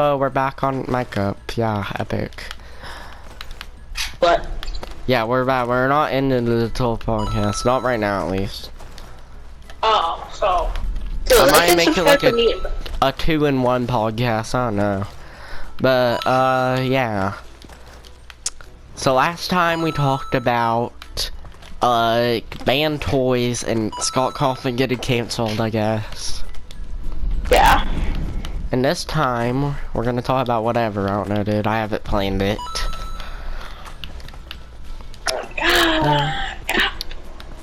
hello, we're back on mic up. Yeah, epic. What? Yeah, we're back. We're not ending the total podcast. Not right now, at least. Oh, so. I might make it like a 2-in-1 podcast. I don't know. But, yeah. So last time we talked about, band toys and Scott Kaufman getting canceled, I guess. Yeah. And this time, we're gonna talk about whatever. I don't know, dude. I haven't planned it.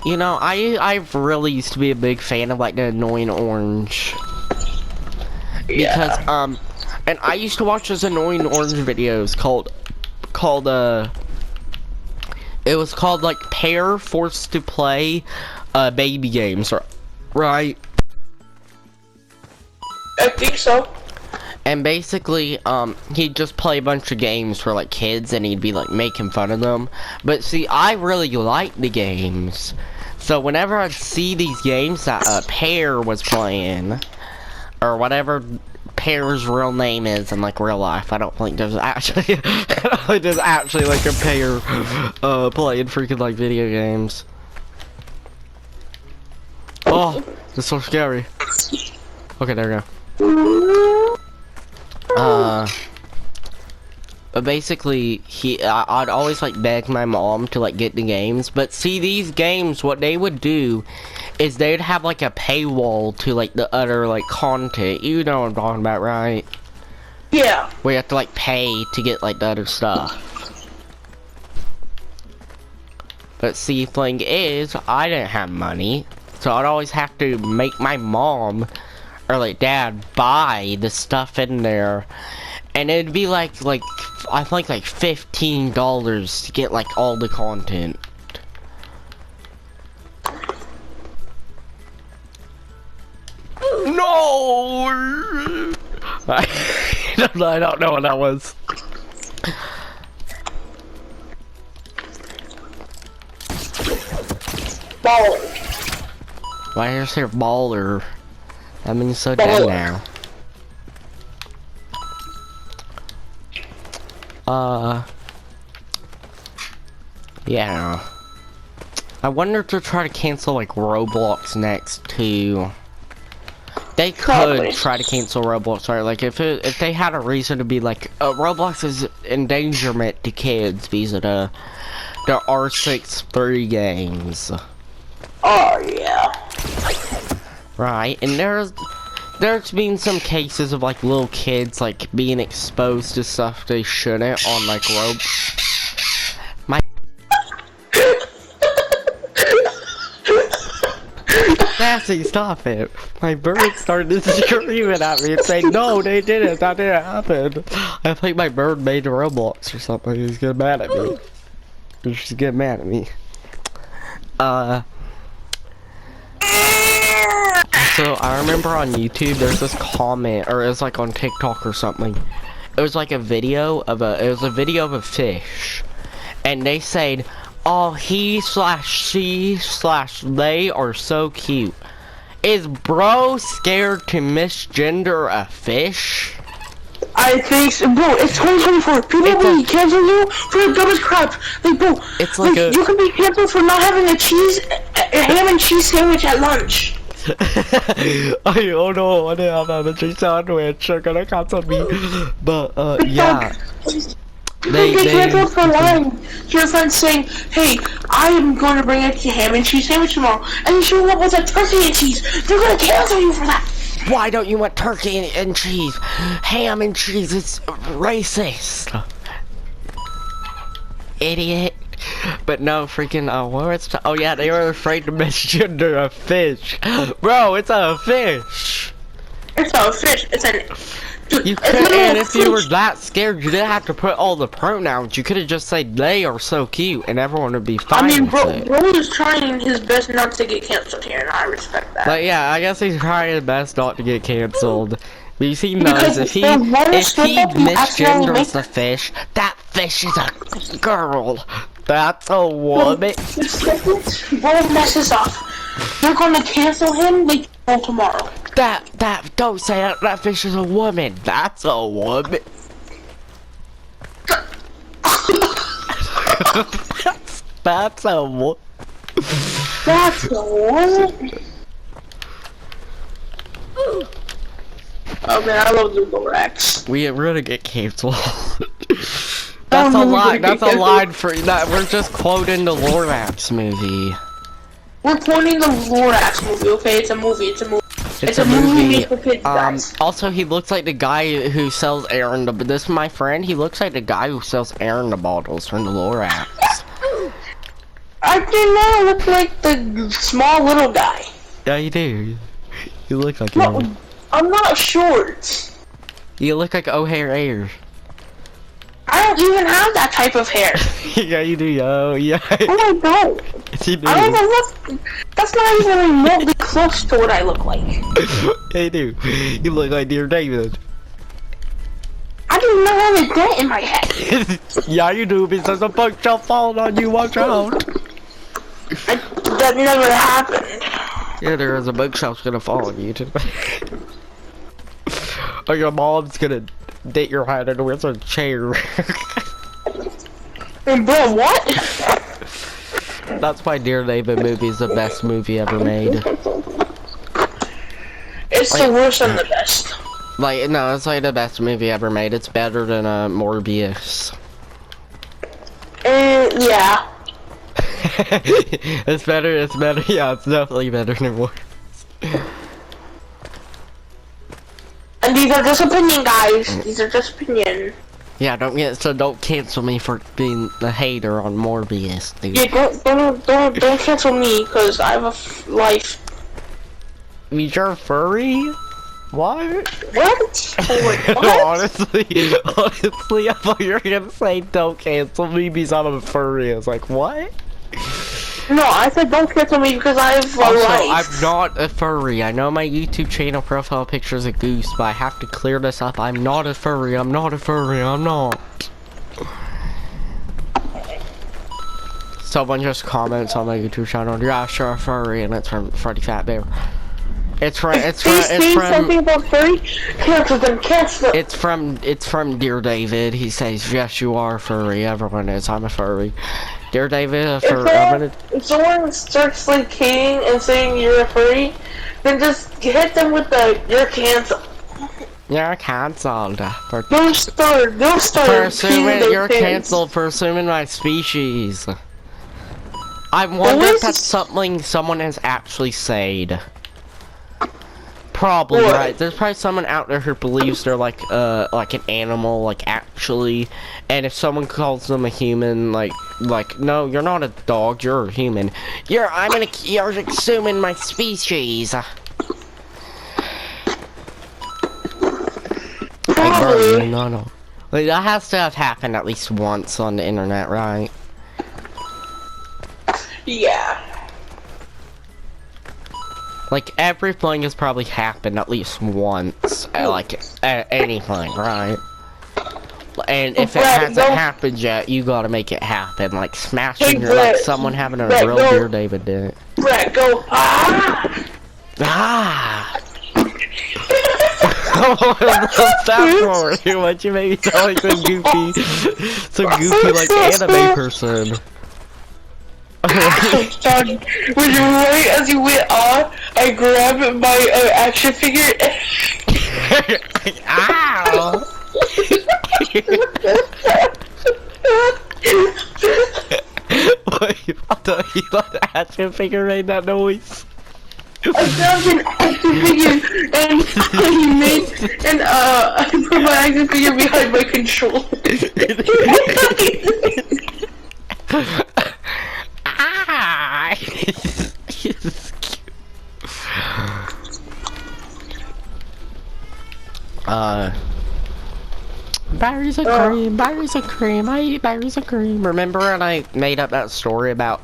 You know, I really used to be a big fan of like the Annoying Orange. Because, and I used to watch those Annoying Orange videos called, it was called like Pair Forced to Play, baby games, right? I think so. And basically, he'd just play a bunch of games for like kids and he'd be like making fun of them. But see, I really liked the games. So whenever I'd see these games that Pear was playing, or whatever Pear's real name is in like real life, I don't think there's actually, like a Pear playing freaking like video games. Oh, this is so scary. Okay, there we go. But basically, I'd always like beg my mom to like get the games. But see, these games, what they would do is they'd have like a paywall to like the other like content. You know what I'm talking about, right? Yeah. Where you have to like pay to get like the other stuff. But see, thing is, I didn't have money, so I'd always have to make my mom or like dad buy the stuff in there. And it'd be like I think like $15 to get like all the content. No! I don't know what that was. Baller. Why is there baller? That means so dead now. Yeah. I wonder if they'll try to cancel like Roblox next too. They could try to cancel Roblox, right? Like if they had a reason to be like, Roblox is endangerment to kids because of the R6-3 games. Oh yeah. Right, and there's been some cases of like little kids like being exposed to stuff they shouldn't on like my Sassy, stop it. My bird started screaming at me and saying, no, they didn't, that didn't happen. I think my bird made a Roblox or something. He's getting mad at me. She's getting mad at me. So I remember on YouTube there's this comment, or it was like on TikTok or something. It was like a video of a fish, and they said, "Oh, he/she/they are so cute." Is bro scared to misgender a fish? I think so. Bro, it's 2024. People will cancel you for the dumbest crap. Like, bro, it's like you can be canceled for not having a ham and cheese sandwich at lunch. Oh no, I didn't have a cheese sandwich. They're gonna cancel me. But yeah. They canceled for lying to your friend saying, "Hey, I am going to bring a ham and cheese sandwich tomorrow," and you show up with a turkey and cheese. They're gonna cancel you for that. Why don't you want turkey and cheese? Ham and cheese is racist. Idiot. But no, freaking, oh yeah, they were afraid to misgender a fish. Bro, it's a fish. It's a fish. It's an... Dude, you could, and if you were that scared, you didn't have to put all the pronouns. You could have just said they are so cute, and everyone would be fine. I mean, with bro is trying his best not to get canceled here, and I respect that. But yeah, I guess he's trying his best not to get canceled. But you see, knows if he misgenders the fish, that fish is a girl. That's a woman. The second bro messes up, they're gonna cancel him like tomorrow. Don't say that. That fish is a woman. That's a woman. that's a woman. That's a woman. Oh man, I love the Lorax. We really get canceled. That's a lie. That's a line for that. We're just quoting the Lorax movie. We're quoting the Lorax movie. Okay, it's a movie. It's a movie. It's a movie. Made for kids, guys. Also, he looks like the guy who sells errand. But this, my friend, he looks like the guy who sells errand bottles from the Lorax. I did not look like the small little guy. Yeah, you do. You look like No, him. I'm not short. You look like O'Hare Air. I don't even have that type of hair. Yeah, you do, yo. Yeah. Oh, I don't. Yes, you do. I don't even look. That's not even remotely close to what I look like. Yeah, you do. You look like Dear David. I do not have a dent in my head. Yeah, you do, because a bookshelf falling on you. Watch out. That never happened. Yeah, there is a bookshelf's gonna fall on you today. Or your mom's gonna date your head and with a chair. And bro, what? That's why Dear David movie is the best movie ever made. It's the worst and the best. Like, no, it's like the best movie ever made. It's better than Morbius. Yeah. It's better, yeah, it's definitely better than Morbius. And these are just opinion, guys. These are just opinion. Yeah, don't cancel me for being the hater on Morbius, dude. Yeah, don't cancel me, because I have a life. You're furry? What? What? What? honestly, I thought you were gonna say don't cancel me because I'm a furry. I was like, what? No, I said don't cancel me because I have a Also, life. I'm not a furry. I know my YouTube channel profile picture is a goose, but I have to clear this up. I'm not a furry. I'm not a furry. I'm not. Someone just comments on my YouTube channel, yeah, sure, a furry, and it's from Freddy Fat Bear. It's from something about furry. Cancel them. Cancel them. It's from Dear David. He says, yes, you are a furry. Everyone is. I'm a furry. Dear David, a furry. If someone starts like hating and saying you're a furry, then just hit them with the you're canceled. You're cancelled. Don't start. For assuming you're cancelled for assuming my species. I wonder if that's something someone has actually said. Probably, right? There's probably someone out there who believes they're like an animal, like actually, and if someone calls them a human, like no, you're not a dog, you're a human. You're assuming my species. Probably. No. Like, that has to have happened at least once on the internet, right? Yeah. Like, everything has probably happened at least once, at anything, right? And if it hasn't happened yet, you gotta make it happen. Like, smashing your, like, someone having a real Dear David did it. Brett, go, ah! Ah! What's that for? Why'd you make me sound like some goofy, like, anime person? When you right as you went on, I grabbed my action figure. Ow! Wait, you thought the action figure made that noise? I grabbed an action figure and I put my action figure behind my controller. Berries and cream, berries and cream, I eat berries and cream. Remember when I made up that story about,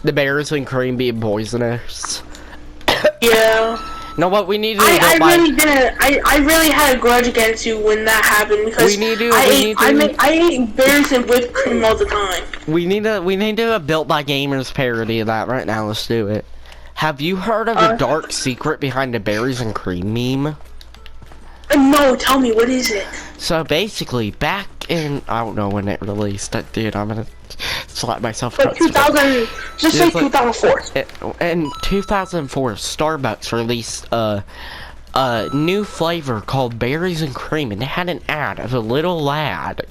the berries and cream being poisonous? Yeah. No, what we need to do I really had a grudge against you when that happened because I ate berries and whipped cream all the time. We need to built by gamers parody of that right now. Let's do it. Have you heard of the dark secret behind the berries and cream meme? No, tell me, what is it? So basically, back in, I don't know when it released. Dude, I'm gonna slap myself. Like 2000, just say 2004. In 2004, Starbucks released a new flavor called berries and cream, and it had an ad of a little lad.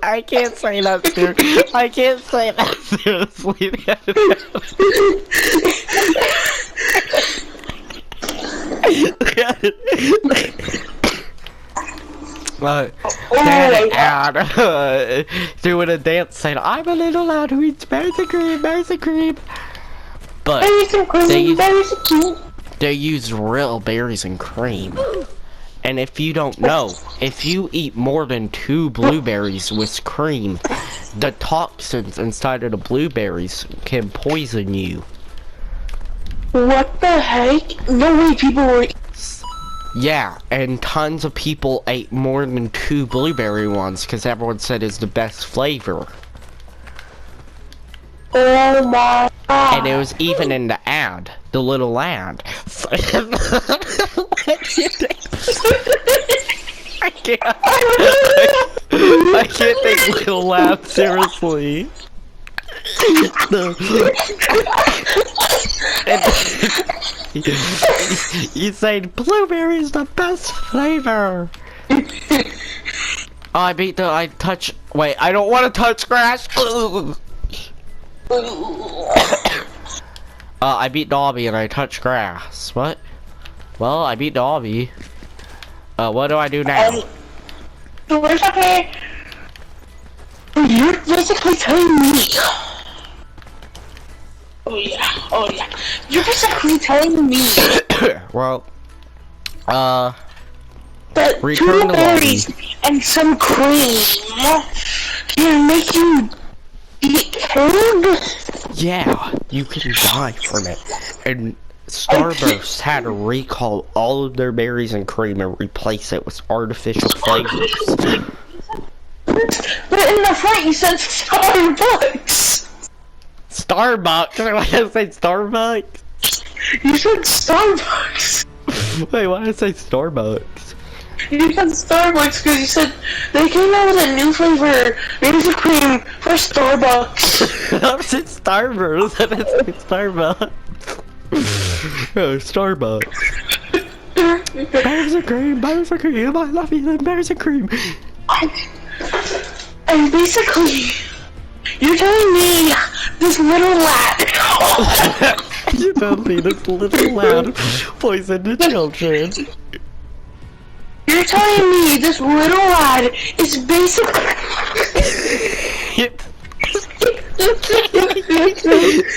I can't say that seriously. I can't say that seriously. That ad doing a dance saying, "I'm a little lad who eats berries and cream, berries and cream." But they use real berries and cream. And if you don't know, if you eat more than 2 blueberries with cream, the toxins inside of the blueberries can poison you. What the heck? No way people were... Yeah, and tons of people ate more than 2 blueberry ones because everyone said it's the best flavor. Oh my god. And it was even in the ad, the little lad. I can't take little lad seriously. No. You said blueberry is the best flavor. Oh, I touch. Wait, I don't want to touch grass. I beat Dobby and I touch grass. What? Well, I beat Dobby. What do I do now? Where's okay? You're basically telling me. Oh yeah. You're basically telling me. Well, that return 2 berries and some cream can make you get killed? Yeah, you can die from it. And Starburst had to recall all of their berries and cream and replace it with artificial flavors. But in the front you said Starbucks! Starbucks? Why did I say Starbucks? You said Starbucks! Wait, why did I say Starbucks? You said Starbucks because you said they came out with a new flavor, berries and cream, for Starbucks. I said Starburst, I didn't say Starbucks. Oh, Starbucks. Berries and cream, I love you, berries and cream. And basically, you're telling me this little lad. You told me this little lad poisoned the children. You're telling me this little lad is basically...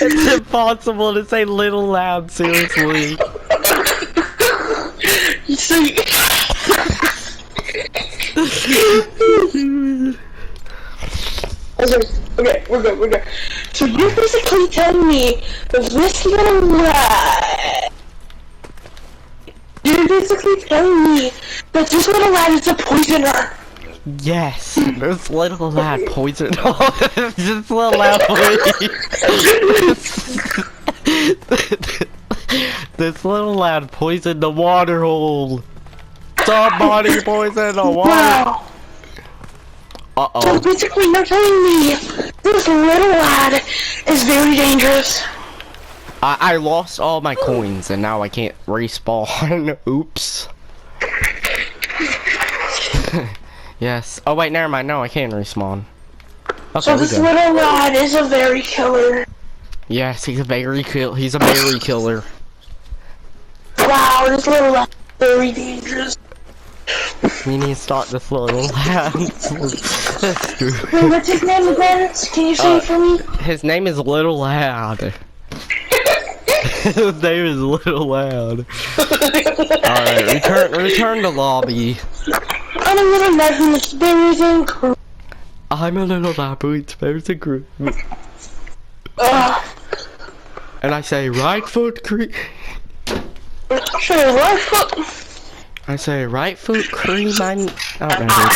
It's impossible to say little lad, seriously. So okay, we're good. So you're basically telling me that this little lad... You're basically telling me that this little lad is a poisoner. Yes, this little lad poisoned. This little lad This little lad poisoned the water hole. Somebody poisoned the water. Wow. Uh-oh. So basically you're telling me this little lad is very dangerous. I lost all my coins and now I can't respawn. Oops. Yes. Oh wait, never mind. No, I can't respawn. Okay, so this little lad is a berry killer. Yes, he's a berry killer. Wow, this little lad is very dangerous. We need to start this little lad. Wait, what's his name again? Can you say it for me? His name is Little Lad. His name is Little Lad. Alright, return to lobby. I'm a little lad who eats berries and cream. I'm a little lad who eats berries and cream. And I say right foot cream. Sure, right foot. I say right foot cream. I don't know.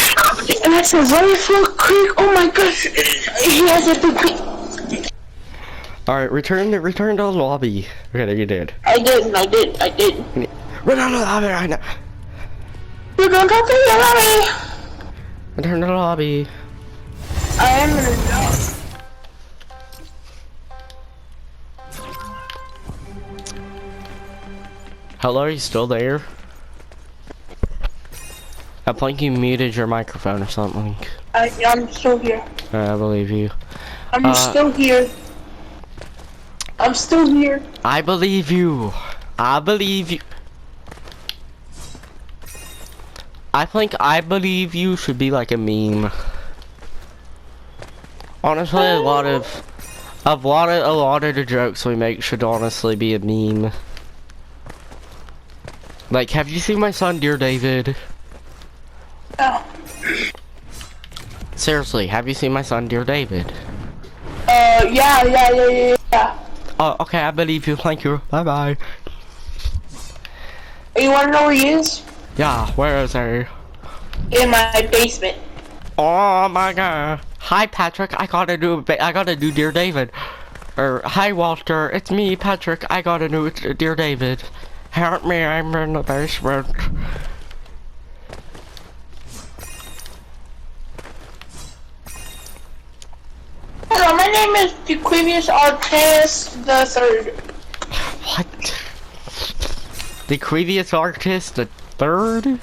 And I say right foot cream. Quick, oh my gosh, he has a big. Alright, return to the lobby. Okay, you did. I didn't. Run out of the lobby right now. We're going to the lobby. Return to the lobby. I am gonna go. Hello, are you still there? I think you muted your microphone or something. I'm still here. I believe you. I'm still here. I'm still here. I believe you. I believe you. I think I believe you should be like a meme. Honestly, a lot of the jokes we make should honestly be a meme. Like, have you seen my son, Dear David? No. Seriously, have you seen my son, Dear David? Yeah. Oh, okay, I believe you. Thank you. Bye bye. You wanna know where he is? Yeah, where is he? In my basement. Oh my god. Hi Patrick, I gotta do Dear David. Or hi Walter, it's me Patrick. I gotta do Dear David. Help me, I'm in the basement. Hello, my name is Dequavius Artist the Third. What? The creamiest artist, the third?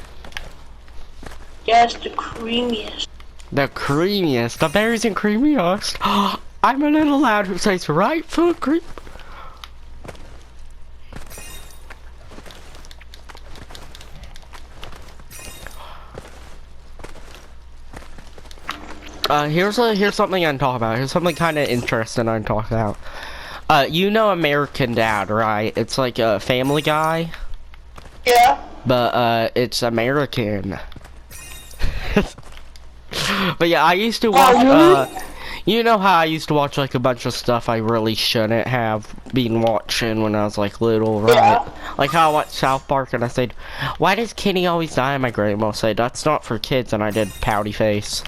Yes, the creamiest. The creamiest, the berries and creamiest. I'm a little lad who says right foot creep. Here's something I can talk about. Here's something kind of interesting I can talk about. You know American Dad, right? It's like a Family Guy. Yeah. But, it's American. But yeah, I used to watch, you know how I used to watch like a bunch of stuff I really shouldn't have been watching when I was like little, right? Yeah. Like how I watched South Park and I said, why does Kenny always die? And my grandma said, that's not for kids, and I did pouty face.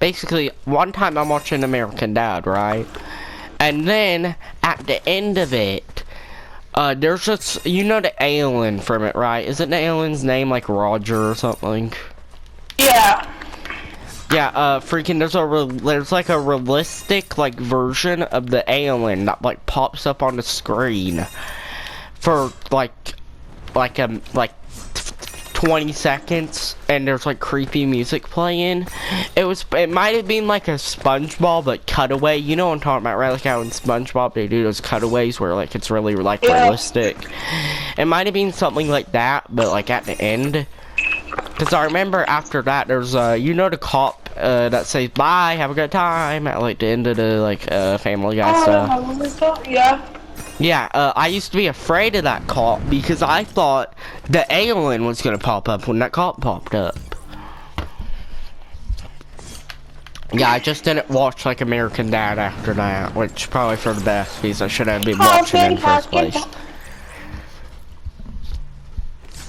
Basically, one time I'm watching American Dad, right? And then, at the end of it, there's just, you know the alien from it, right? Isn't the alien's name like Roger or something? Yeah. Yeah, freaking, there's like a realistic, like, version of the alien that, like, pops up on the screen for, like 20 seconds, and there's like creepy music playing. It might have been like a SpongeBob like cutaway, you know what I'm talking about, right? Like how in SpongeBob they do those cutaways where like it's really like realistic. It might have been something like that, but like at the end, because I remember after that there's you know the cop that says bye, have a good time at like the end of the like Family Guy stuff. Yeah. Yeah, I used to be afraid of that cop because I thought the alien was gonna pop up when that cop popped up. Yeah, I just didn't watch like American Dad after that, which probably for the best because I should have been watching in the first place.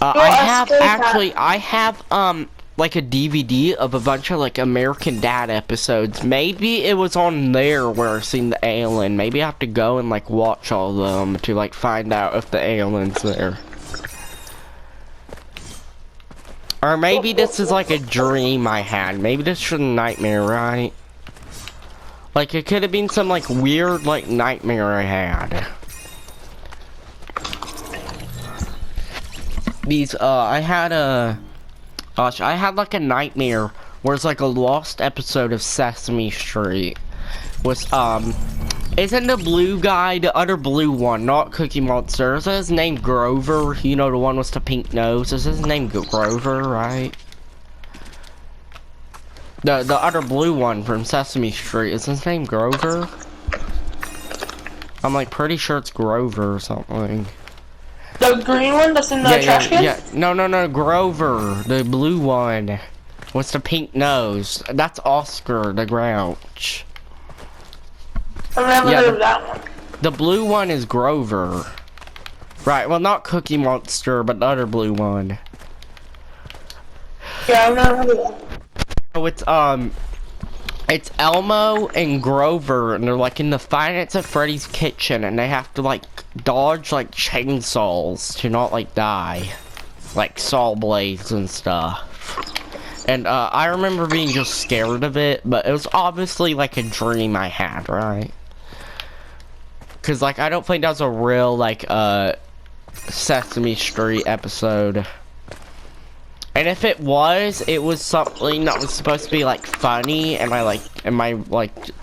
I have like a DVD of a bunch of like American Dad episodes. Maybe it was on there where I seen the alien. Maybe I have to go and like watch all of them to like find out if the alien's there. Or maybe this is like a dream I had. Maybe this was a nightmare, right? Like it could have been some like weird like nightmare I had. I had like a nightmare where it's like a lost episode of Sesame Street. Isn't the blue guy, the other blue one, not Cookie Monster, is his name Grover? You know, the one with the pink nose, is his name Grover, right? The other blue one from Sesame Street, is his name Grover? I'm like pretty sure it's Grover or something. The green one that's in the trash can? Yeah, no, Grover, the blue one. What's the pink nose? That's Oscar the Grouch. I never heard of that one. The blue one is Grover. Right, well not Cookie Monster, but the other blue one. Yeah, I'm not really. So it's Elmo and Grover, and they're like in the Finance at Freddy's kitchen, and they have to like dodge like chainsaws to not like die, like saw blades and stuff. And I remember being just scared of it, but it was obviously like a dream I had, right? Cause like I don't think that was a real like Sesame Street episode. And if it was something that was supposed to be like funny, and my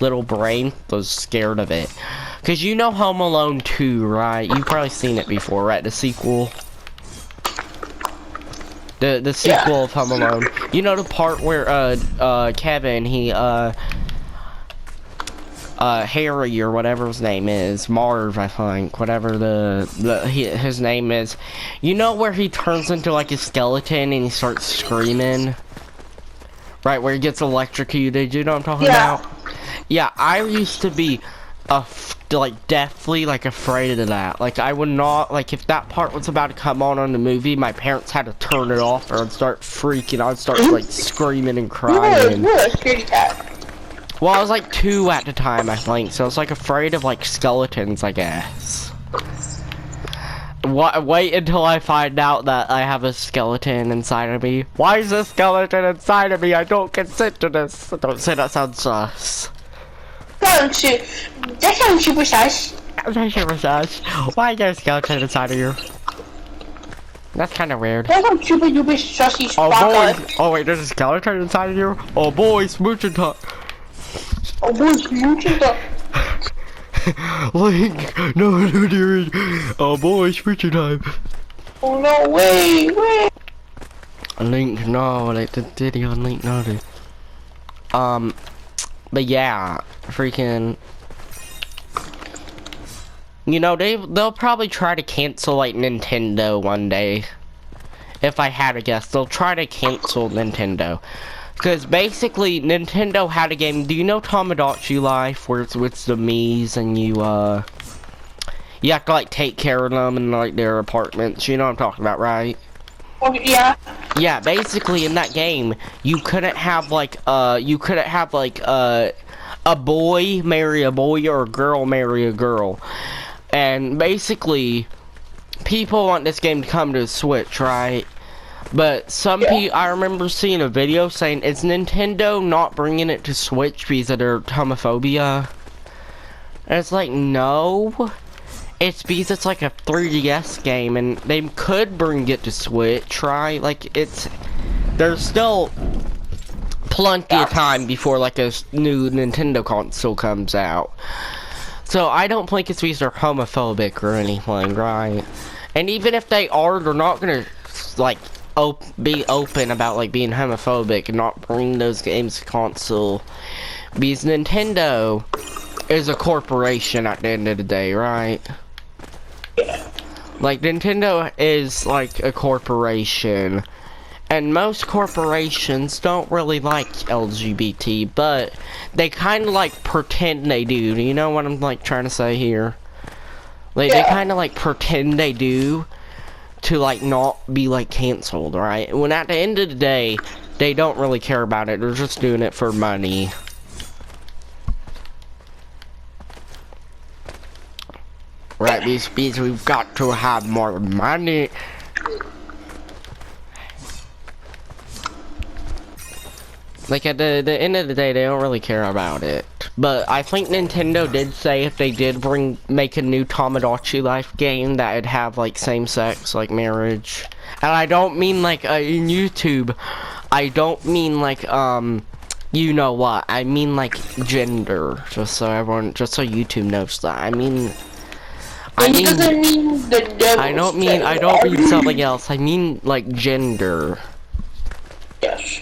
little brain was scared of it. Cause you know Home Alone 2, right? You've probably seen it before, right? The sequel. The sequel of Home Alone. You know the part where Kevin, he Harry or whatever his name is, Marv, I think, whatever his name is. You know where he turns into like a skeleton and he starts screaming? Right, where he gets electrocuted, you know what I'm talking about? Yeah, I used to be like deathly like afraid of that. Like I would not, like if that part was about to come on the movie, my parents had to turn it off or I'd start freaking, I'd start like screaming and crying. You're a scaredy cat. Well, I was like 2 at the time, I think, so I was like afraid of like skeletons, I guess. Wait until I find out that I have a skeleton inside of me. Why is a skeleton inside of me? I don't consent to this. Don't say that sounds sus. That sounds super sus. That's super sus. Why is there a skeleton inside of you? That's kind of weird. That sounds super duper sussy. Oh boy! Oh wait, there's a skeleton inside of you? Oh boy, smooching time. Oh boy, smooching time. Link, no, dear. Oh boy, smooching time. Oh no, wait. Link, no, like the video on Link, no, dude. But yeah, freaking. You know, they'll probably try to cancel like Nintendo one day. If I had to guess, they'll try to cancel Nintendo. Because basically, Nintendo had a game, do you know Tamagotchi Life, where it's with the Miis and you have to like take care of them in like their apartments, you know what I'm talking about, right? Oh, yeah. Yeah, basically in that game, you couldn't have like a boy marry a boy or a girl marry a girl. And basically, people want this game to come to Switch, right? But some people, I remember seeing a video saying, is Nintendo not bringing it to Switch because of their homophobia? And it's like, no. It's because it's like a 3DS game and they could bring it to Switch, right? Like, there's still plenty of time before like a new Nintendo console comes out. So I don't think it's because they're homophobic or anything, right? And even if they are, they're not gonna, like, be open about like being homophobic and not bring those games to console, because Nintendo is a corporation at the end of the day, right? Like Nintendo is like a corporation, and most corporations don't really like LGBT, but they kind of like pretend they do. Do you know what I'm like trying to say here? Like they kind of like pretend they do to like not be like canceled, right? When at the end of the day, they don't really care about it. They're just doing it for money. Right, because we've got to have more money. Like at the end of the day, they don't really care about it. But I think Nintendo did say if they did make a new Tamagotchi Life game that it'd have like same-sex, like marriage. And I don't mean like in YouTube. I don't mean like you know what? I mean like gender. Just so YouTube knows that. I don't mean something else. I mean like gender. Yes.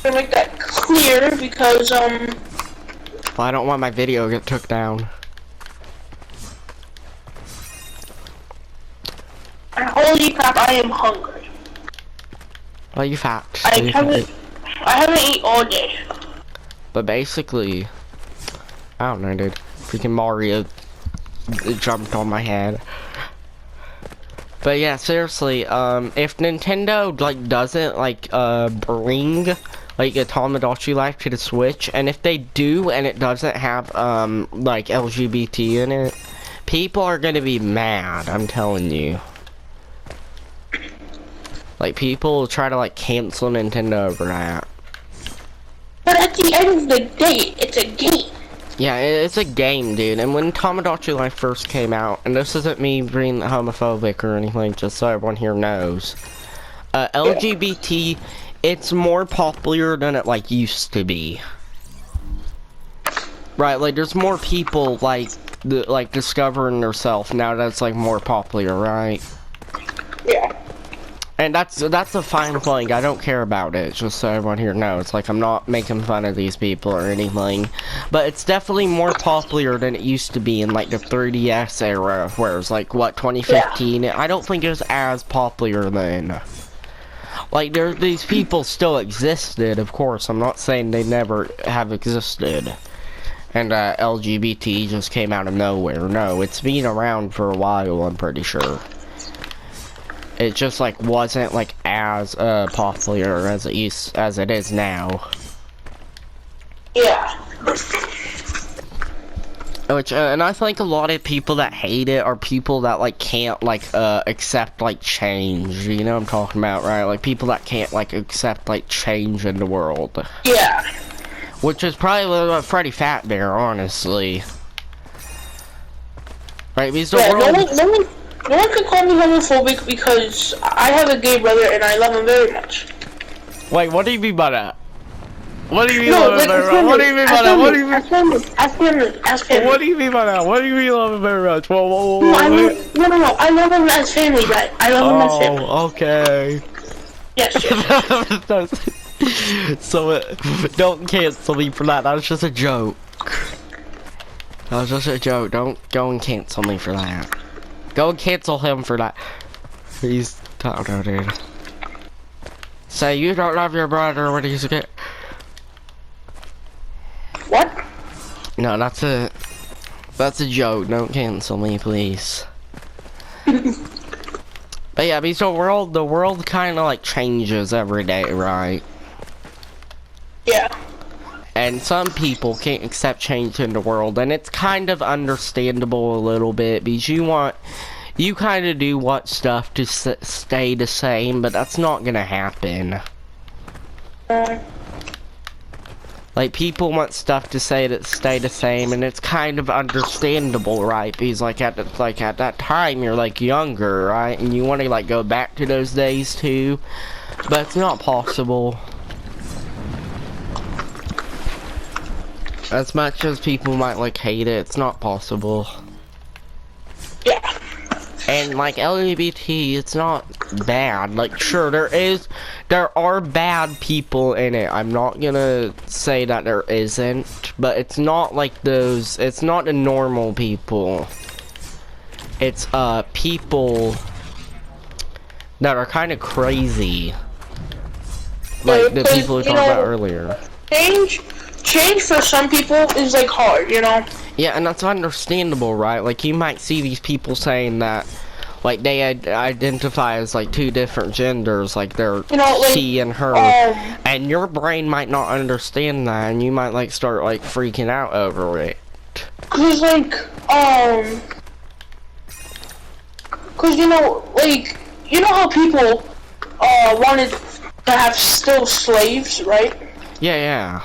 To make that clear, because well, I don't want my video to get took down. And holy crap, I am hungry. Well, you fat. I haven't eaten all day. But basically, I don't know, dude. Freaking Mario jumped on my head. But yeah, seriously, if Nintendo like doesn't like bring like a Tamagotchi Life to the Switch, and if they do and it doesn't have like LGBT in it, people are gonna be mad, I'm telling you. Like people will try to like cancel Nintendo over that. But at the end of the day, it's a game. Yeah, it's a game, dude. And when Tamagotchi Life first came out, and this isn't me being homophobic or anything, just so everyone here knows, LGBT, it's more popular than it like used to be. Right, like there's more people like discovering themselves now that it's like more popular, right? Yeah. And that's a fine thing. I don't care about it, just so everyone here knows. Like, I'm not making fun of these people or anything. But it's definitely more popular than it used to be in, like, the 3DS era, where it was, like, what, 2015? Yeah. I don't think it was as popular then. Like, these people still existed, of course. I'm not saying they never have existed. And, LGBT just came out of nowhere. No, it's been around for a while, I'm pretty sure. It just like wasn't like as popular as it is now. Yeah. Which and I think a lot of people that hate it are people that like can't like accept like change. You know what I'm talking about, right? Like people that can't like accept like change in the world. Yeah. Which is probably what Freddy Fazbear, honestly. Right? Because the world. No one can call me homophobic because I have a gay brother and I love him very much. Wait, what do you mean by that? What do you mean love him very much? What do you mean by that? What do you mean? Ask him. What do you mean by that? What do you mean love him very much? Whoa. No, I love him as family, but I love him as family. Oh, okay. Yes. So, don't cancel me for that. That was just a joke. That was just a joke. Don't go and cancel me for that. Go and cancel him for that. He's no, dude. Say you don't love your brother when he's a What? No, that's a joke. Don't cancel me, please. But yeah, because the world kind of like changes every day, right? Yeah. And some people can't accept change in the world, and it's kind of understandable a little bit, because you kind of do want stuff to stay the same, but that's not gonna happen. Like, people want stuff to stay the same, and it's kind of understandable, right? Because like at that time you're like younger, right? And you want to like go back to those days too, but it's not possible. As much as people might like hate it, it's not possible. Yeah. And like LGBT, it's not bad. Like sure, there are bad people in it. I'm not gonna say that there isn't, but it's not like those. It's not the normal people. It's people that are kind of crazy, like the people we talked about earlier. Change for some people is like hard, you know? Yeah, and that's understandable, right? Like you might see these people saying that like they identify as like two different genders, like they're she and her, and your brain might not understand that, and you might like start like freaking out over it. Cause like, cause you know how people wanted to have still slaves, right? Yeah.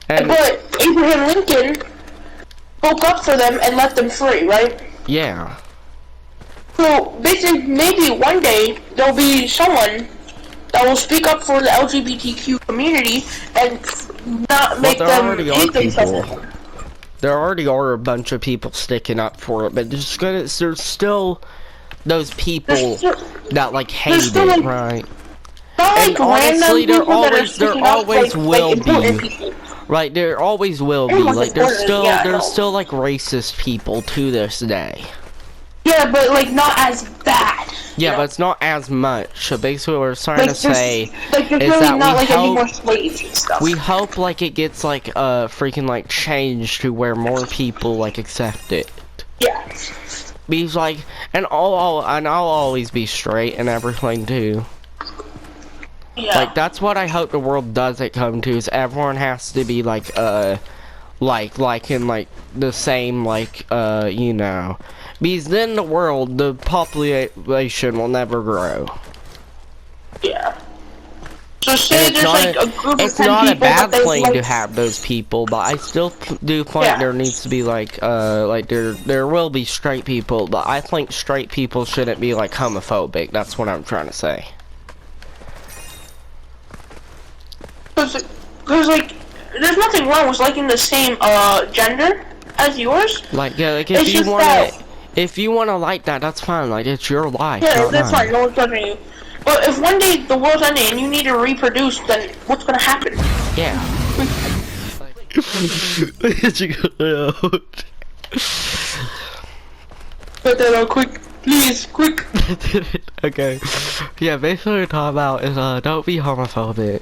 And but Abraham Lincoln spoke up for them and let them free, right? Yeah. So basically, maybe one day there'll be someone that will speak up for the LGBTQ community and not make them hate themselves. There already are a bunch of people sticking up for it, but there's still those people that like hate it, right? And honestly, there always will be. Right, there always will be. Like, there's still like racist people to this day. Yeah, but like not as bad. Yeah, but it's not as much. So basically, what we're trying to say is that we hope like it gets like freaking like changed to where more people like accept it. Yeah. Because like, and I'll always be straight and everything too. Yeah. Like that's what I hope the world doesn't come to, is everyone has to be like in like the same like you know, because then the world, the population will never grow. Yeah. So say there's like a group of 10 it's not a people bad that thing like, to have those people, but I still do think there needs to be like there will be straight people, but I think straight people shouldn't be like homophobic. That's what I'm trying to say. There's like, there's nothing wrong with liking the same gender as yours. Like yeah, like It's if you wanna like that, that's fine. Like it's your life. Yeah, that's fine. No one's judging you. But if one day the world's ending and you need to reproduce, then what's gonna happen? Yeah. Put that out quick, please, quick. Okay. Yeah, basically what we're talking about is don't be homophobic.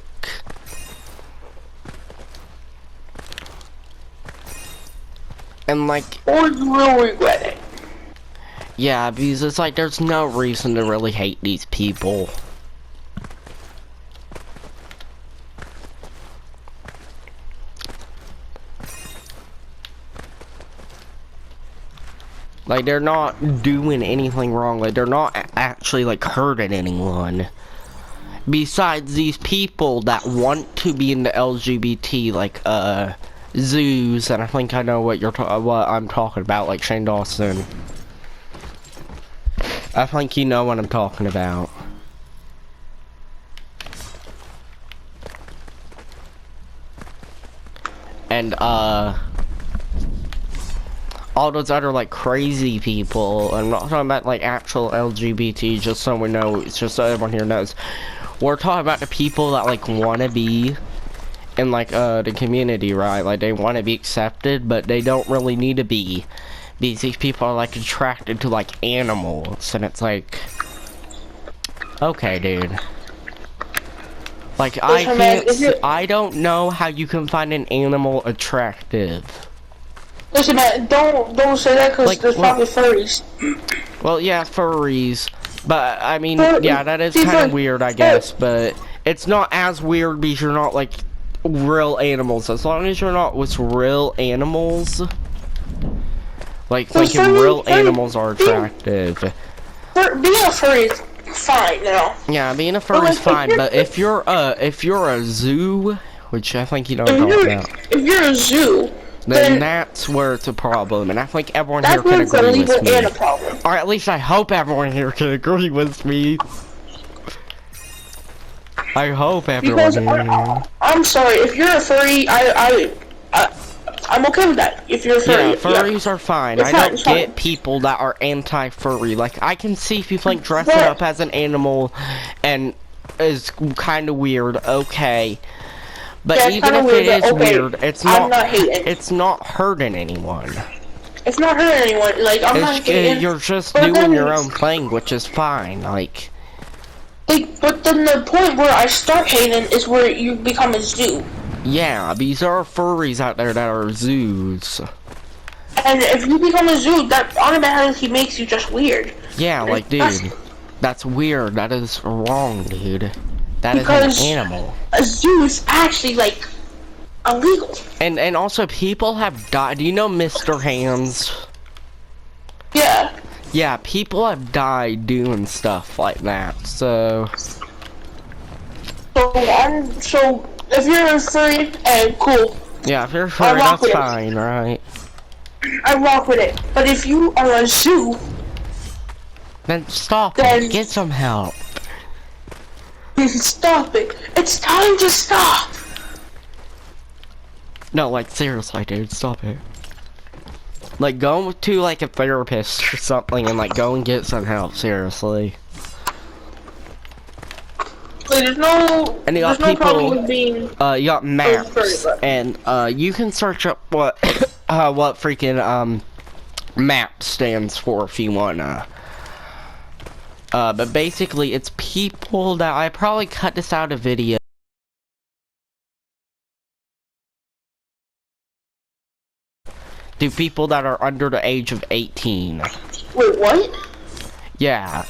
And like, Or you will regret it. yeah, because it's like there's no reason to really hate these people. Like they're not doing anything wrong. Like they're not actually like hurting anyone. Besides these people that want to be in the LGBT, like zoos, and I think I know what what I'm talking about, like Shane Dawson. I think you know what I'm talking about. And all those other like crazy people. I'm not talking about like actual LGBT, just so we know, it's just so everyone here knows. We're talking about the people that like wanna be in like the community, right? Like they wanna be accepted, but they don't really need to be. Because these people are like attracted to like animals, and it's like, okay, dude. Like I don't know how you can find an animal attractive. Listen, man, don't say that because Like, there's probably furries. Well, yeah, furries, but I mean, yeah, that is See, kind of weird, I guess. But it's not as weird because you're not like real animals. As long as you're not with real animals, like thinking real animals are attractive. Being a furry is fine now. Yeah, being a furry is fine, but if you're a zoo, which I think you don't know about, if you're a zoo, then that's where it's a problem, and I think everyone here can agree with me. And a problem. Or at least I hope everyone here can agree with me. I hope everyone here. I'm sorry, if you're a furry, I'm okay with that. If you're a furry, yeah, furries are fine. I don't get people that are anti-furry. Like, I can see people like dressing up as an animal and is kind of weird. Okay. But yeah, even if it is weird, it's not hurting anyone. It's not hurting anyone. Like I'm not hating. You're just doing your own thing, which is fine. Like, but then the point where I start hating is where you become a zoo. Yeah, these are furries out there that are zoos. And if you become a zoo, that automatically makes you just weird. Yeah, like, dude, that's weird. That is wrong, dude. That is an animal. A zoo is actually like illegal. And also people have died. Do you know Mr. Hands? Yeah. Yeah, people have died doing stuff like that. So if you're a furry, cool. Yeah, if you're a furry, that's fine, right? I rock with it. But if you are a zoo, then stop it. Get some help. Stop it. It's time to stop. No, like, seriously, dude, stop it. Like, go to, like, a therapist or something and, like, go and get some help, seriously. There's no problem with being... you got maps, and, you can search up what freaking, MAP stands for if you wanna. But basically, it's people that I probably cut this out of video. to people that are under the age of 18. Wait, what? Yeah,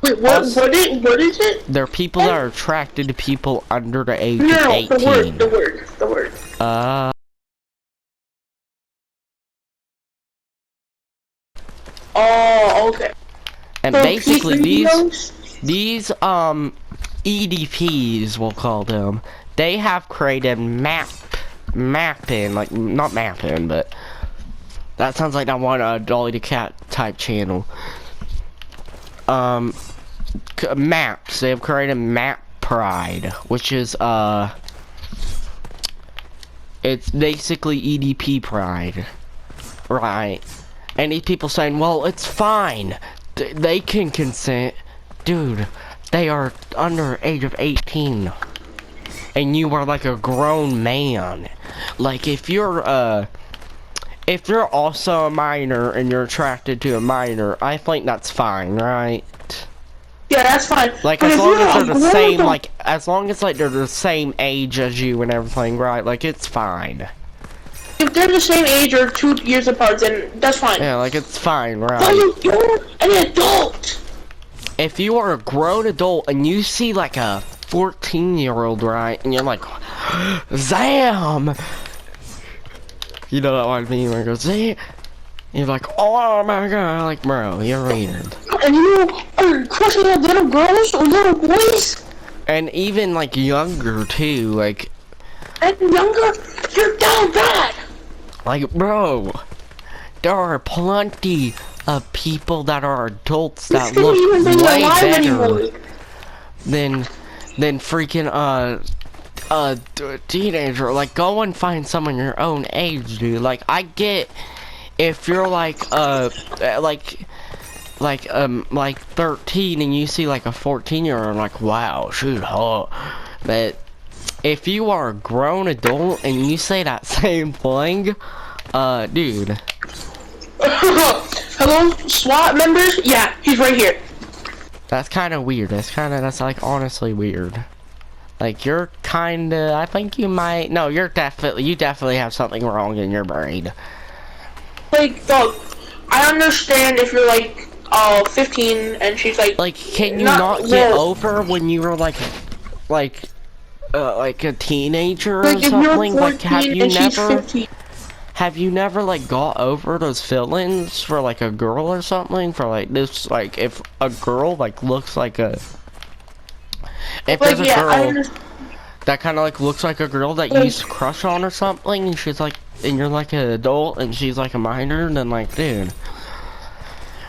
Wait, what is it? there are people that are attracted to people under the age of No, 18. the word. Oh, okay. And So basically P3 these EDPs, we'll call them, they have created mapping, like, not mapping, but that sounds like I want a Dolly the Cat type channel. Maps, they have created Map Pride, which is, it's basically EDP Pride, right? And these people saying, well, it's fine, they can consent. Dude, they are under age of 18. And you are like a grown man. Like, if you're also a minor and you're attracted to a minor, I think that's fine, right? Yeah, that's fine. Like, But as if long you're as a they're the same, grown- like, as long as, like, they're the same age as you and everything, right? Like, it's fine. If they're the same age or 2 years apart, then that's fine. Yeah, like, it's fine, But right? if you're an adult, If you are a grown adult and you see, like, a 14-year-old, right? And you're like, Zam! You know what I mean? Like, Zam! You're like, oh my god, like, bro, you're weird. and you are crushing on little girls or little boys, And even, like, younger, too, like, and younger, you're down bad. bro, there are plenty of people that are adults that You look can't even be way alive better anymore. than freaking, teenager. Like, go and find someone your own age, dude. Like, I get if you're like 13 and you see like a 14-year-old, like, wow, she's hot. But if you are a grown adult and you say that same thing, dude. Hello, SWAT members? Yeah, he's right here. That's kind of weird. That's like honestly weird. Like, you're kind of, I think you might, no, you definitely have something wrong in your brain. Like, dog, I understand if you're like 15 and she's like Can you not get over when you were like a teenager or like if you're something? 14 Like, and she's 15. have you never like got over those feelings for like a girl or something? For like this, like, if a girl like looks like a, if Like, there's a yeah, I girl understand. that kind of like looks like a girl that you used to crush on or something, and she's like, and you're like an adult and she's like a minor, then like, dude,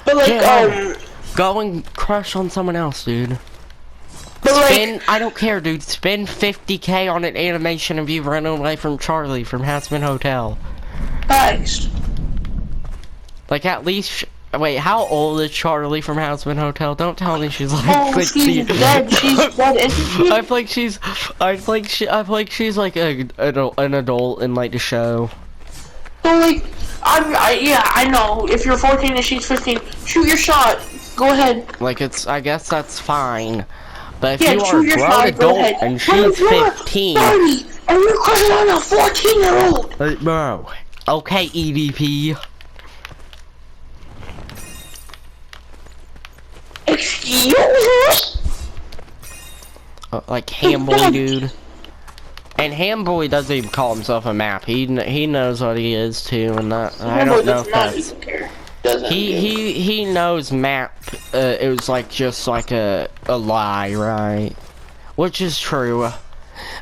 But like, yeah. Go and crush on someone else, dude. but Spend, I don't care, dude. Spend 50K on an animation of you running away from Charlie from Hazbin Hotel. thanks. Like, at least, wait, how old is Charlie from Hazbin Hotel? Don't tell me she's like Oh, 16. she's dead. She's dead, isn't she? I think she's like an adult in like the show. So like, yeah, I know. If you're 14 and she's 15, shoot your shot. Go ahead. Like, I guess that's fine. But if Yeah, you are a shoot your grown shot. Go adult ahead. and But she's if you're 15, 30 and you're crushing on a 14-year-old. bro. Okay, EDP. Excuse me? Like Hamboy, dude. And Hamboy doesn't even call himself a map. He knows what he is too, and that I don't know if that's. He knows map. It was like just like a lie, right? Which is true.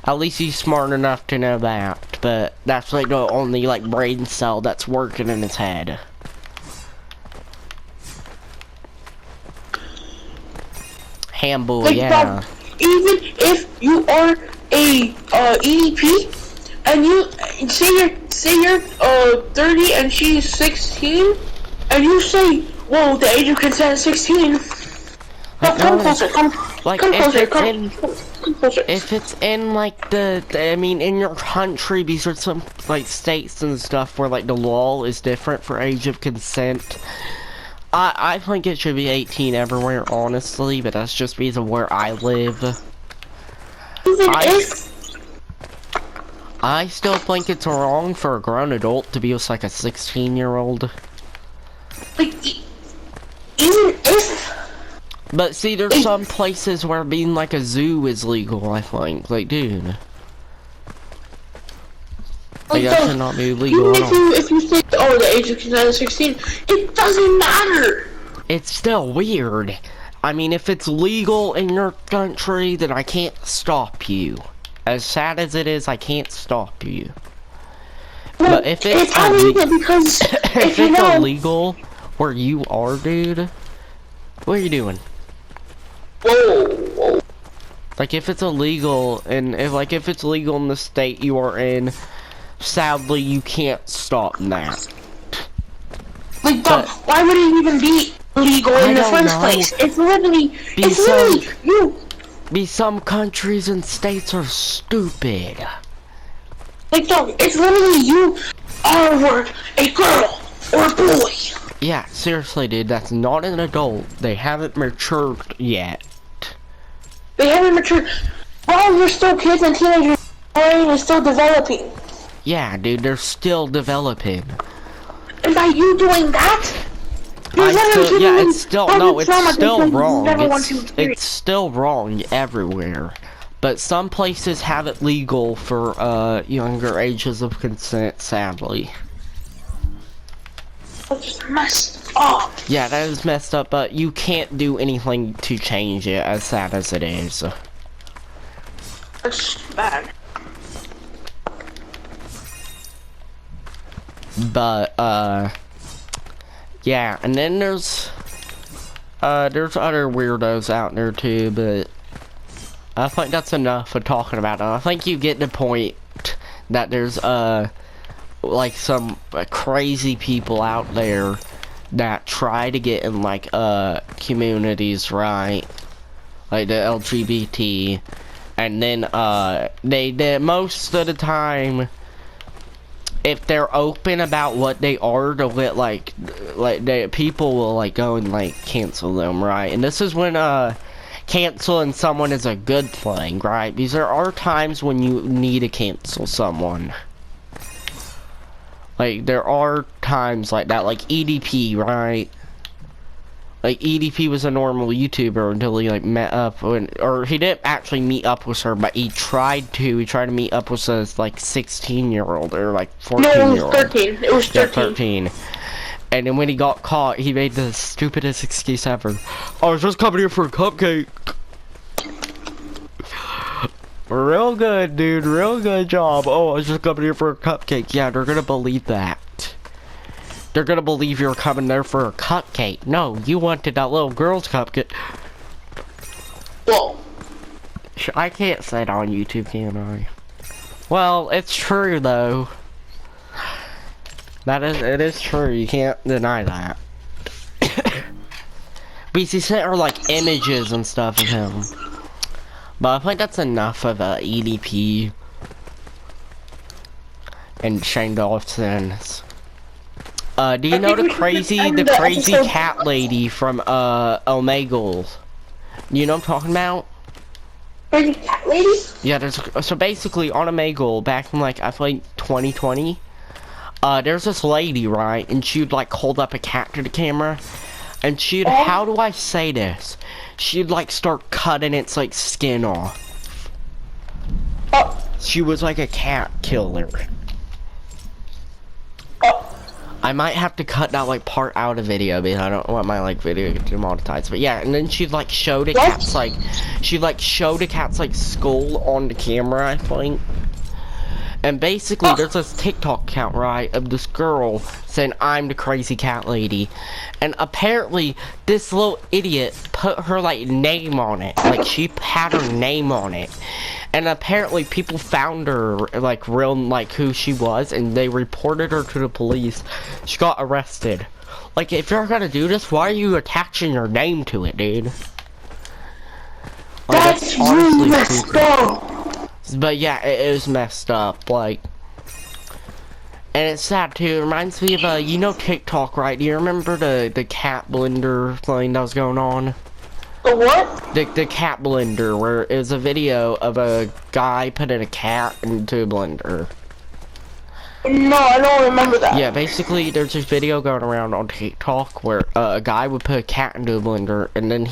At least he's smart enough to know that. But that's like the only like brain cell that's working in his head. Hamboy, Like, yeah. even if you are a EDP and you say you're 30 and she's 16 and you say, whoa, the age of consent is 16. No, come closer, come closer, come closer. If it's in like I mean, in your country, these are some like states and stuff where like the law is different for age of consent. I think it should be 18 everywhere, honestly, but that's just because of where I live. Even I still think it's wrong for a grown adult to be with like a 16-year-old. Like, even if... But see, there's some places where being like a zoo is legal, I think. Like, dude. Like, that should not be legal at all. If you say, oh, the age of consent is 16, it doesn't matter! It's still weird. I mean, if it's legal in your country, then I can't stop you. As sad as it is, I can't stop you. Well, But if it's illegal because if it's illegal where you are, dude, what are you doing? Whoa. Like, if it's illegal, and if it's legal in the state you are in, sadly, you can't stop that. Like, why would it even be legal in the first place? It's literally, you. Some countries and states are stupid. Like, dog, it's literally you are a girl or a boy. Yeah, seriously, dude, that's not an adult. They haven't matured yet. They haven't matured. While you're still kids and teenagers, your brain is still developing. Yeah, dude, they're still developing. And by you doing that, it's still wrong. It's still wrong everywhere. But some places have it legal for younger ages of consent, sadly. That's messed up. Yeah, that is messed up, but you can't do anything to change it, as sad as it is. That's bad. But, yeah, and then there's other weirdos out there too, but I think that's enough for talking about it. I think you get the point that there's, like some crazy people out there that try to get in, like, communities, right? Like the LGBT, and then, they most of the time, if they're open about what they are, to let people will like go and like cancel them, right? And this is when canceling someone is a good thing, right? Because there are times when you need to cancel someone. Like there are times like that, like EDP, right? Like EDP was a normal YouTuber until he like met up or he didn't actually meet up with her, but he tried to meet up with a like 16-year-old or like 14-year-old. No, it was 13. It was 13. Yeah, 13. And then when he got caught, he made the stupidest excuse ever. I was just coming here for a cupcake. Real good, dude. Real good job. Oh, I was just coming here for a cupcake. Yeah, they're gonna believe that. They're gonna believe you're coming there for a cupcake. No, you wanted that little girl's cupcake. Whoa. I can't say it on YouTube, can I? Well, it's true though. It is true. You can't deny that. BC sent her like images and stuff of him. But I think that's enough of EDP and Shane Dawson's. Do you know the crazy cat lady from Omegle? You know what I'm talking about? Crazy cat lady? Yeah, so basically on Omegle back in like I think 2020, there's this lady, right, and she'd like hold up a cat to the camera, and she'd how do I say this? She'd like start cutting its like skin off. She was like a cat killer. I might have to cut that like part out of video because I don't want my like video to get demonetized. But yeah, and then she'd like show the cat's like skull on the camera, I think. And basically there's this TikTok account, right, of this girl saying I'm the crazy cat lady. And apparently this little idiot put her like name on it. Like she had her name on it. And apparently people found her, like, who she was, and they reported her to the police. She got arrested. Like, if you're gonna do this, why are you attaching your name to it, dude? Like, that's really messed up. But yeah, it is messed up, like. And it's sad, too. It reminds me of, you know TikTok, right? Do you remember the cat blender thing that was going on? The what? The cat blender, where it was a video of a guy putting a cat into a blender. No, I don't remember that. Yeah, basically, there's this video going around on TikTok where a guy would put a cat into a blender, and then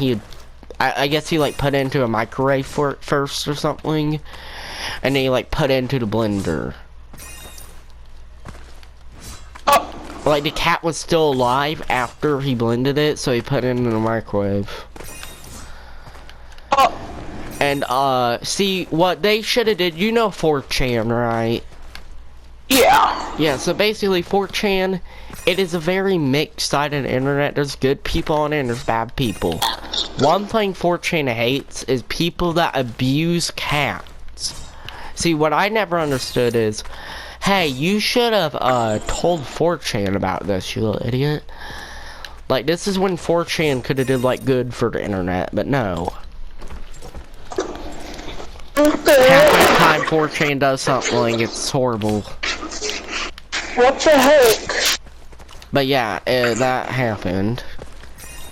I guess he like put it into a microwave first or something, and then he like put it into the blender. Like the cat was still alive after he blended it, so he put it in the microwave. And see what they should have did. You know 4chan, right? Yeah. Yeah. So basically, 4chan, it is a very mixed-sided internet. There's good people on it, and there's bad people. One thing 4chan hates is people that abuse cats. See, what I never understood is, hey, you should have told 4chan about this, you little idiot. Like, this is when 4chan could have did like good for the internet, but no. Half the time 4chan does something, it's horrible. What the heck? But yeah, that happened.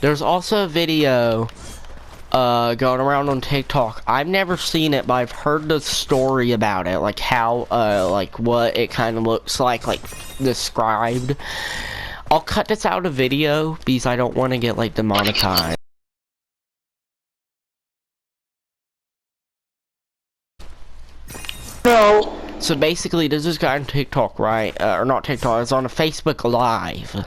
There's also a video going around on TikTok. I've never seen it, but I've heard the story about it, like how like what it kind of looks like described. I'll cut this out of video because I don't want to get like demonetized. No. So basically, there's this guy on TikTok, right? Or not TikTok, it's on a Facebook Live.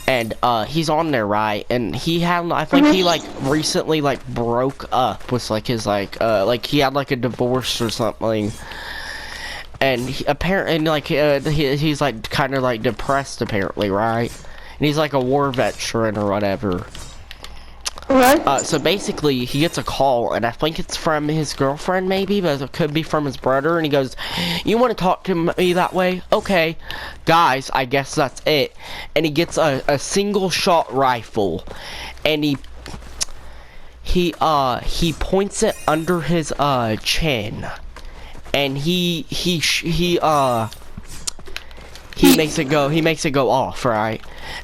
And, he's on there, right? And he had, I think he, like, recently, like, broke up with, like, his, like, he had, like, a divorce or something. And he, apparently, like, he's, like, kind of, like, depressed, apparently, right? And he's, like, a war veteran or whatever. What? So basically, he gets a call, and I think it's from his girlfriend, maybe, but it could be from his brother, and he goes, "You want to talk to me that way? Okay. Guys, I guess that's it." And he gets a single-shot rifle, and he points it under his, chin, and he makes it go off, right?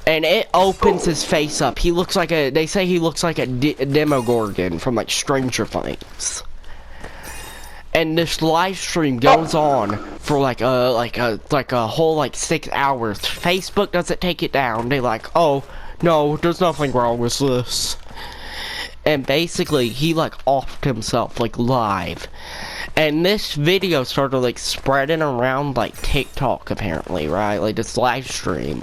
And it opens his face up. He looks like they say he looks like a Demogorgon from like Stranger Things. And this live stream goes on for like a whole like 6 hours. Facebook doesn't take it down. They're like, "Oh, no, there's nothing wrong with this." And basically, he like offed himself like live. And this video started like spreading around like TikTok apparently, right? Like this live stream.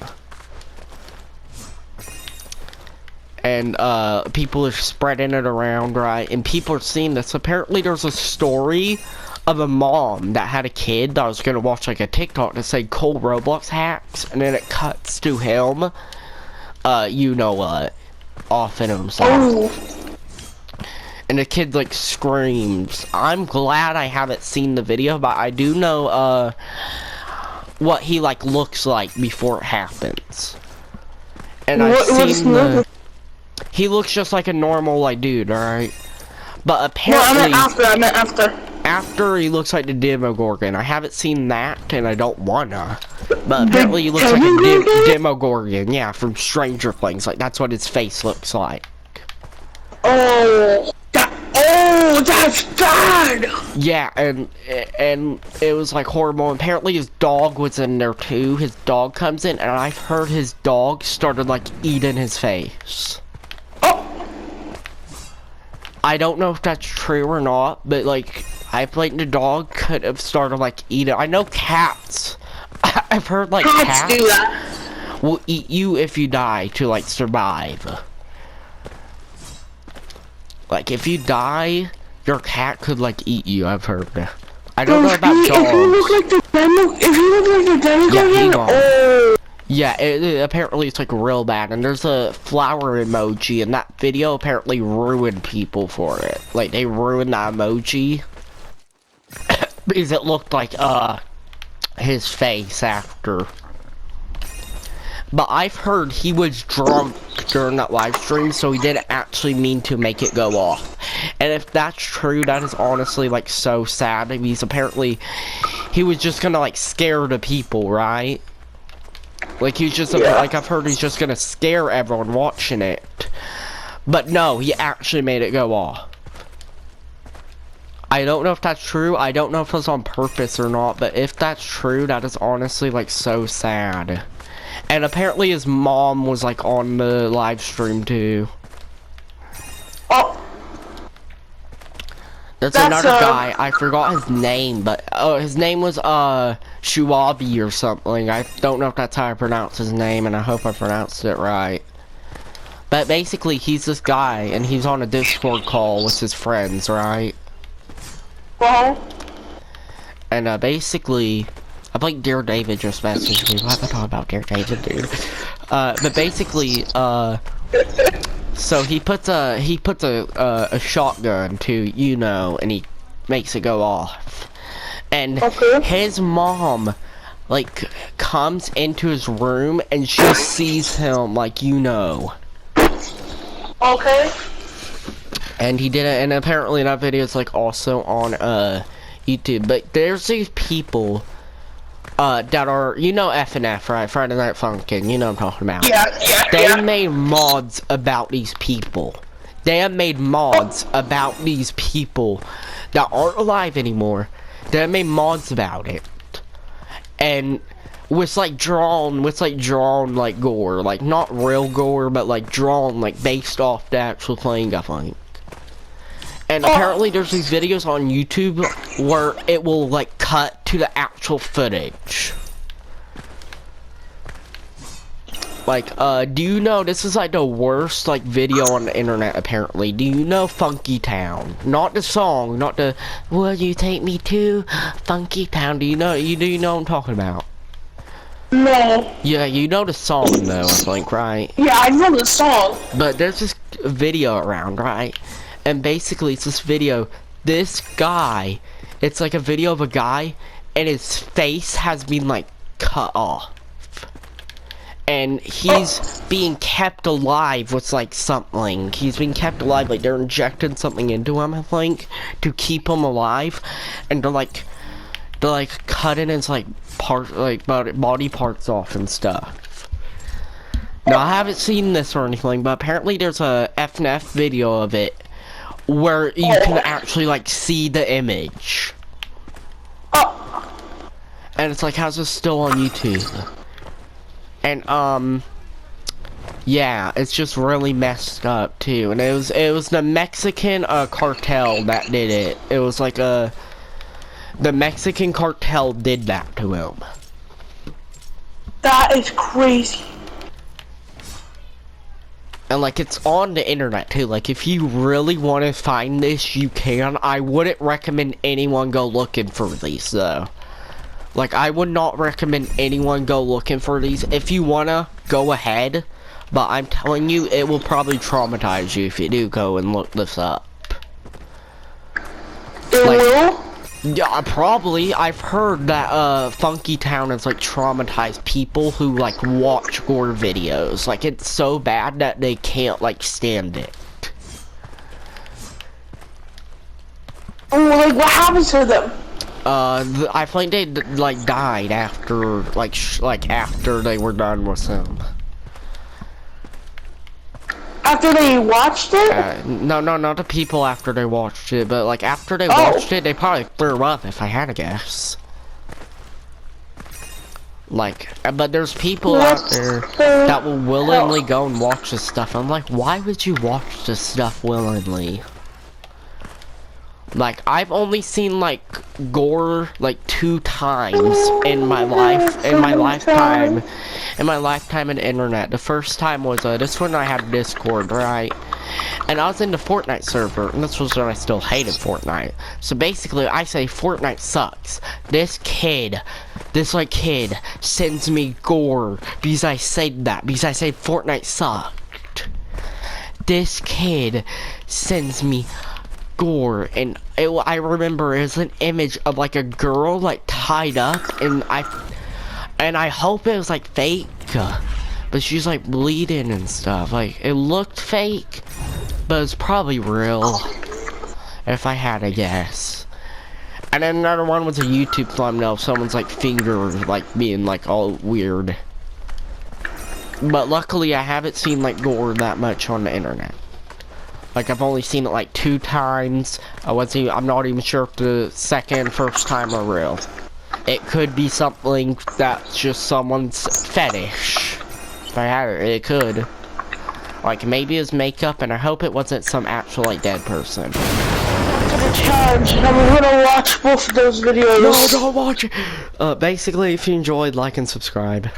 And people are spreading it around, right? And people are seeing this. Apparently there's a story of a mom that had a kid that was gonna watch like a TikTok that said cool Roblox hacks, and then it cuts to him, you know what, offing himself. Oh. And the kid like screams. I'm glad I haven't seen the video, but I do know what he like looks like before it happens. And I've seen he looks just like a normal like dude, alright? But apparently I meant after. After he looks like the Demogorgon. I haven't seen that and I don't wanna. But apparently he looks like a Demogorgon, yeah, from Stranger Things. Like that's what his face looks like. Oh, that's bad. Yeah, and it was like horrible. Apparently his dog was in there too. His dog comes in, and I've heard his dog started like eating his face. Oh. I don't know if that's true or not, but like I think the dog could have started like eating. I know cats. I've heard like cats do that. Will eat you if you die to like survive. Like if you die, your cat could like eat you. I've heard. I don't know about dogs. If you look like the Demogorgon, oh. Yeah, apparently it's like real bad, and there's a flower emoji, and that video apparently ruined people for it. Like they ruined the emoji because it looked like his face after. But I've heard he was drunk during that live stream, so he didn't actually mean to make it go off. And if that's true, that is honestly like so sad, because apparently he was just gonna like scare the people, right? Like he's just like I've heard he's just gonna scare everyone watching it. But no, he actually made it go off. I don't know if that's true. I don't know if it was on purpose or not, but if that's true, that is honestly like so sad. And apparently his mom was like on the live stream too. Oh. That's another guy. I forgot his name, but his name was Shuabi or something. I don't know if that's how I pronounce his name, and I hope I pronounced it right. But basically, he's this guy, and he's on a Discord call with his friends, right? Well. And basically, I think Dear David just messaged me. Why am I talking about Dear David, dude? But basically, so he puts a shotgun to, you know, and he makes it go off. And his mom, like, comes into his room and she sees him, like, you know. Okay. And he did it, and apparently that video is like also on YouTube. But there's these people that are, you know, FNF, right? Friday Night Funkin', you know what I'm talking about. Yeah. They made mods about these people. They have made mods about these people that aren't alive anymore. They have made mods about it. And with drawn like gore, like not real gore, but like drawn, like based off the actual playing, I think. And apparently there's these videos on YouTube where it will like cut to the actual footage. Like, do you know, this is like the worst like video on the internet apparently. Do you know Funky Town? Not the song, not the "Will you take me to Funky Town"? Do you know what I'm talking about? No. Yeah, you know the song though, I think, right? Yeah, I know the song. But there's this video around, right? And basically it's this video, this guy, it's like a video of a guy, and his face has been like cut off. And he's being kept alive with like something. He's being kept alive, like they're injecting something into him, I think, to keep him alive. And they're like cutting his like body parts off and stuff. Now I haven't seen this or anything, but apparently there's a FNF video of it where you can actually like see the image. And it's like, how's this still on YouTube? And yeah, it's just really messed up too. And it was the Mexican cartel that did it. It was like the Mexican cartel did that to him. That is crazy. And like, it's on the internet too. Like, if you really want to find this, you can. I wouldn't recommend anyone go looking for these though. Like, I would not recommend anyone go looking for these. If you wanna, go ahead. But I'm telling you, it will probably traumatize you if you do go and look this up. It will? Yeah, probably. I've heard that Funky Town has like traumatized people who like watch gore videos. Like, it's so bad that they can't like stand it. Oh, like what happens to them? I think they like died after after they were done with them. After they watched it? No, not the people after they watched it, but like after they watched it, they probably threw up, if I had to guess. Like, but there's people out there that will willingly go and watch this stuff. I'm like, why would you watch this stuff willingly? Like, I've only seen like gore like 2 times in my lifetime in the internet. The first time was this when I had Discord, right? And I was in the Fortnite server, and this was when I still hated Fortnite. So basically, I say Fortnite sucks. This kid sends me gore because I said that, because I said Fortnite sucked. This kid sends me gore, and I remember it was an image of like a girl like tied up, and I hope it was like fake, but she's like bleeding and stuff. Like, it looked fake, but it's probably real, if I had to guess. And then another one was a YouTube thumbnail of someone's like finger like being like all weird. But luckily I haven't seen like gore that much on the internet. Like, I've only seen it like 2 times. I'm not even sure if the first time are real. It could be something that's just someone's fetish. If I had it could. Like, maybe it's makeup, and I hope it wasn't some actual, like, dead person. Challenge, and I'm gonna watch both of those videos. No, don't watch it! Basically, if you enjoyed, like and subscribe.